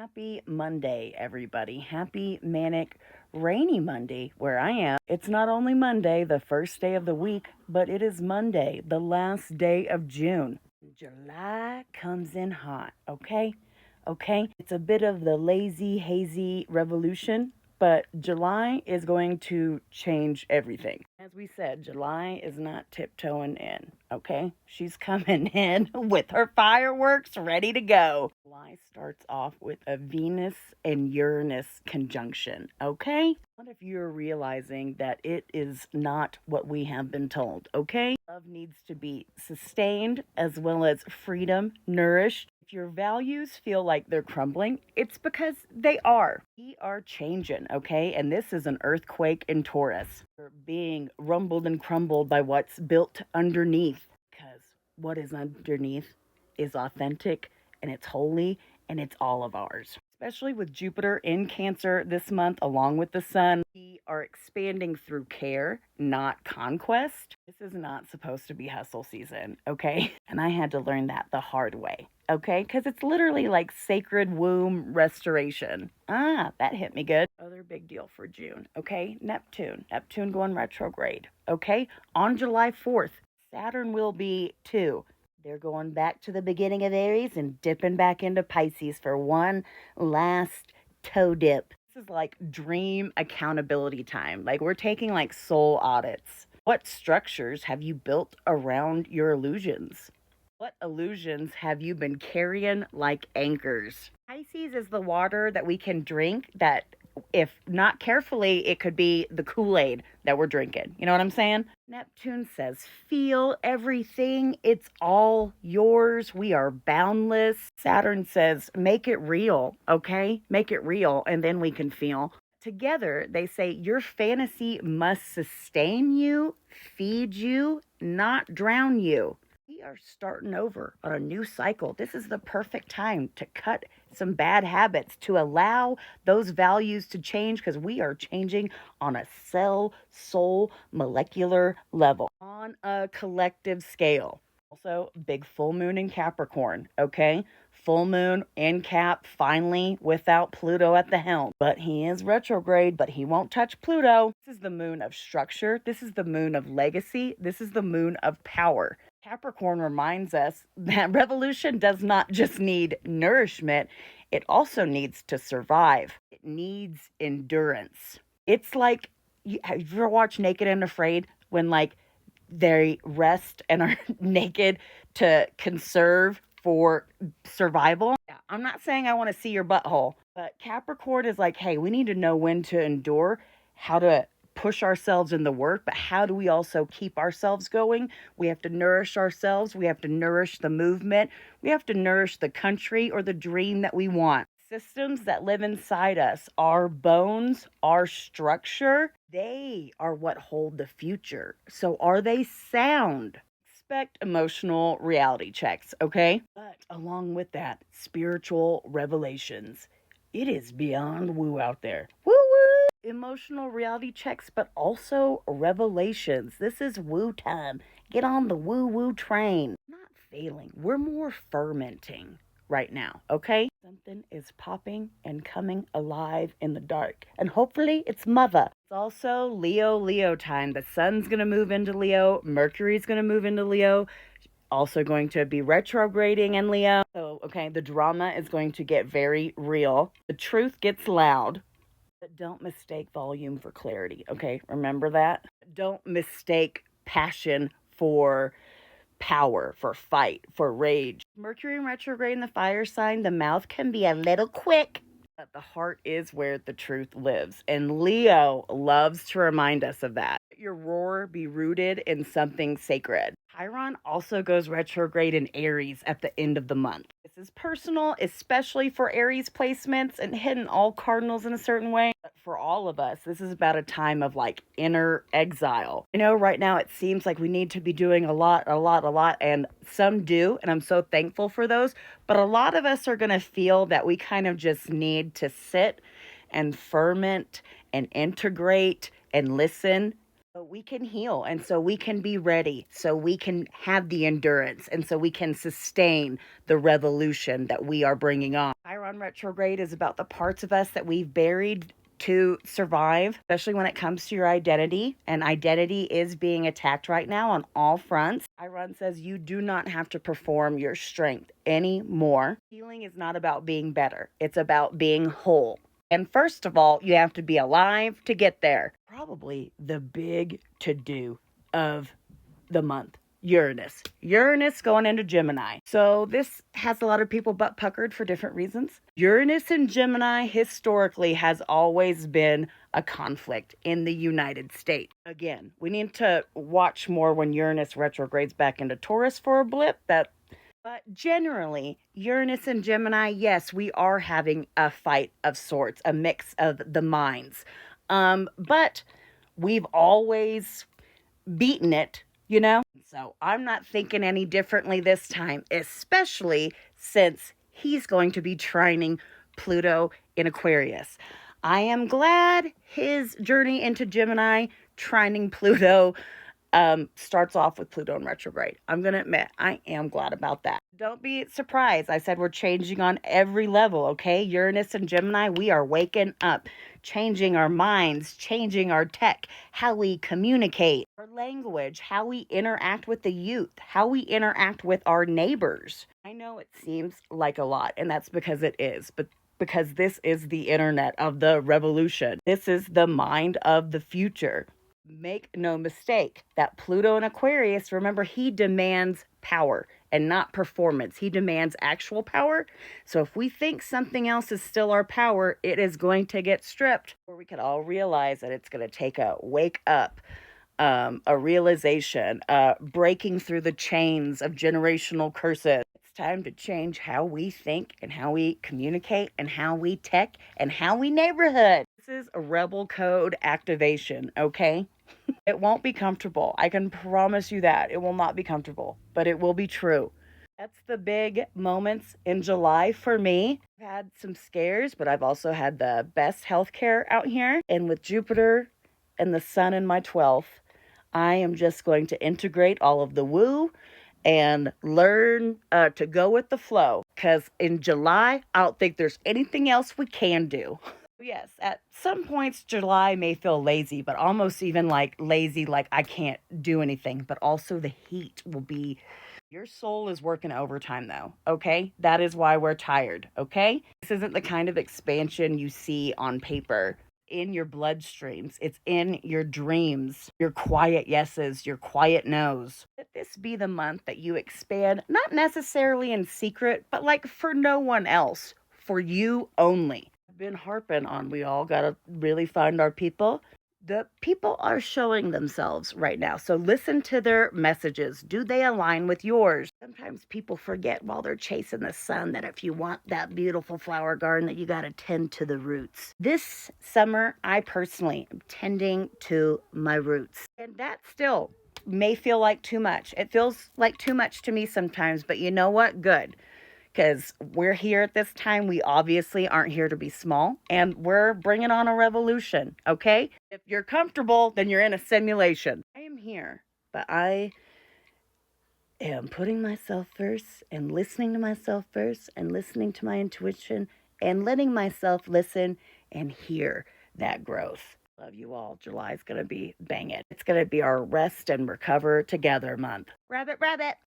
Happy Monday, everybody. Happy manic rainy Monday where I am. It's not only Monday, the first day of the week, but it is Monday, the last day of June. July comes in hot, okay? Okay? It's a bit of the lazy, hazy revolution, but July is going to change everything. As we said, July is not tiptoeing in, okay? She's coming in with her fireworks ready to go. July starts off with a Venus and Uranus conjunction, okay? What if you're realizing that it is not what we have been told, okay? Love needs to be sustained as well as freedom nourished. If your values feel like they're crumbling, it's because they are. We are changing, okay? And this is an earthquake in Taurus. We're being rumbled and crumbled by what's built underneath. Because what is underneath is authentic and it's holy and it's all of ours. Especially with Jupiter in Cancer this month, along with the Sun, we are expanding through care, not conquest. This is not supposed to be hustle season, okay? And I had to learn that the hard way, okay? Because it's literally like sacred womb restoration. That hit me good. Other big deal for June, okay? Neptune going retrograde, okay? On July 4th, Saturn will be too. They're going back to the beginning of Aries and dipping back into Pisces for one last toe dip. This is like dream accountability time. Like we're taking like soul audits. What structures have you built around your illusions? What illusions have you been carrying like anchors? Pisces is the water that we can drink that, if not carefully, it could be the Kool-Aid that we're drinking. You know what I'm saying? Neptune says, feel everything. It's all yours. We are boundless. Saturn says, make it real, okay? Make it real, and then we can feel. Together, they say your fantasy must sustain you, feed you, not drown you. We are starting over on a new cycle. This is the perfect time to cut some bad habits, to allow those values to change, because we are changing on a cell, soul, molecular level, on a collective scale. Also, big full moon in Capricorn, okay? Full moon in Cap, finally, without Pluto at the helm. But he is retrograde, but he won't touch Pluto. This is the moon of structure. This is the moon of legacy. This is the moon of power. Capricorn reminds us that revolution does not just need nourishment, it also needs to survive. It needs endurance. It's like, have you ever watched Naked and Afraid when like they rest and are naked to conserve for survival? Yeah, I'm not saying I want to see your butthole, but Capricorn is like, hey, we need to know when to endure, how to push ourselves in the work, but how do we also keep ourselves going? We have to nourish ourselves. We have to nourish the movement. We have to nourish the country or the dream that we want. Systems that live inside us, our bones, our structure, they are what hold the future. So are they sound? Expect emotional reality checks, okay? But along with that, spiritual revelations. It is beyond woo out there. Woo woo! Emotional reality checks, but also revelations. This is woo time. Get on the woo woo train. Not failing, we're more fermenting right now, okay? Something is popping and coming alive in the dark. And hopefully it's mother. It's also Leo time. The sun's going to move into Leo. Mercury's going to move into Leo. Also going to be retrograding in Leo. So, okay, the drama is going to get very real. The truth gets loud. But don't mistake volume for clarity, okay? Remember that? Don't mistake passion for power, for fight, for rage. Mercury in retrograde in the fire sign, the mouth can be a little quick, but the heart is where the truth lives. And Leo loves to remind us of that. Your roar be rooted in something sacred. Chiron also goes retrograde in Aries at the end of the month. This is personal, especially for Aries placements and hitting all cardinals in a certain way. But for all of us, this is about a time of like inner exile. You know, right now it seems like we need to be doing a lot, and some do, and I'm so thankful for those. But a lot of us are going to feel that we kind of just need to sit and ferment and integrate and listen. So we can heal, and so we can be ready, so we can have the endurance, and so we can sustain the revolution that we are bringing on. Chiron retrograde is about the parts of us that we've buried to survive, especially when it comes to your identity. And identity is being attacked right now on all fronts. Chiron says you do not have to perform your strength anymore. Healing is not about being better, it's about being whole. And first of all, you have to be alive to get there. Probably the big to do of the month. Uranus. Uranus going into Gemini. So this has a lot of people butt puckered for different reasons. Uranus and Gemini historically has always been a conflict in the United States. Again, we need to watch more when Uranus retrogrades back into Taurus for a blip. But generally, Uranus and Gemini, yes, we are having a fight of sorts, a mix of the minds. But we've always beaten it, you know? So I'm not thinking any differently this time, especially since he's going to be trining Pluto in Aquarius. I am glad his journey into Gemini, trining Pluto, starts off with Pluto in retrograde. I'm going to admit, I am glad about that. Don't be surprised. I said we're changing on every level, okay? Uranus and Gemini, we are waking up, changing our minds, changing our tech, how we communicate, our language, how we interact with the youth, how we interact with our neighbors. I know it seems like a lot, and that's because it is, but because this is the internet of the revolution. This is the mind of the future. Make no mistake that Pluto in Aquarius, remember, he demands power and not performance. He demands actual power. So if we think something else is still our power, it is going to get stripped. Or we could all realize that it's going to take a wake up, a realization, breaking through the chains of generational curses. It's time to change how we think and how we communicate and how we tech and how we neighborhood. This is a rebel code activation, okay? It won't be comfortable. I can promise you that. It will not be comfortable, but it will be true. That's the big moments in July for me. I've had some scares, but I've also had the best healthcare out here. And with Jupiter and the sun in my 12th, I am just going to integrate all of the woo and learn to go with the flow. Because in July, I don't think there's anything else we can do. Yes, at some points, July may feel lazy, but almost even like lazy, like I can't do anything. But also, the heat will be. Your soul is working overtime, though, okay? That is why we're tired, okay? This isn't the kind of expansion you see on paper. In your bloodstreams, it's in your dreams, your quiet yeses, your quiet no's. Let this be the month that you expand, not necessarily in secret, but like for no one else, for you only. Been harping on we all got to really find our people. The people are showing themselves right now. So listen to their messages. Do they align with yours? Sometimes people forget while they're chasing the sun that if you want that beautiful flower garden that you got to tend to the roots. This summer, I personally am tending to my roots. And that still may feel like too much. It feels like too much to me sometimes, but you know what? Good. Because we're here at this time. We obviously aren't here to be small, and we're bringing on a revolution, okay? If you're comfortable, then you're in a simulation. I am here, but I am putting myself first and listening to myself first and listening to my intuition and letting myself listen and hear that growth. Love you all. July is going to be banging. It's going to be our rest and recover together month. Rabbit, rabbit.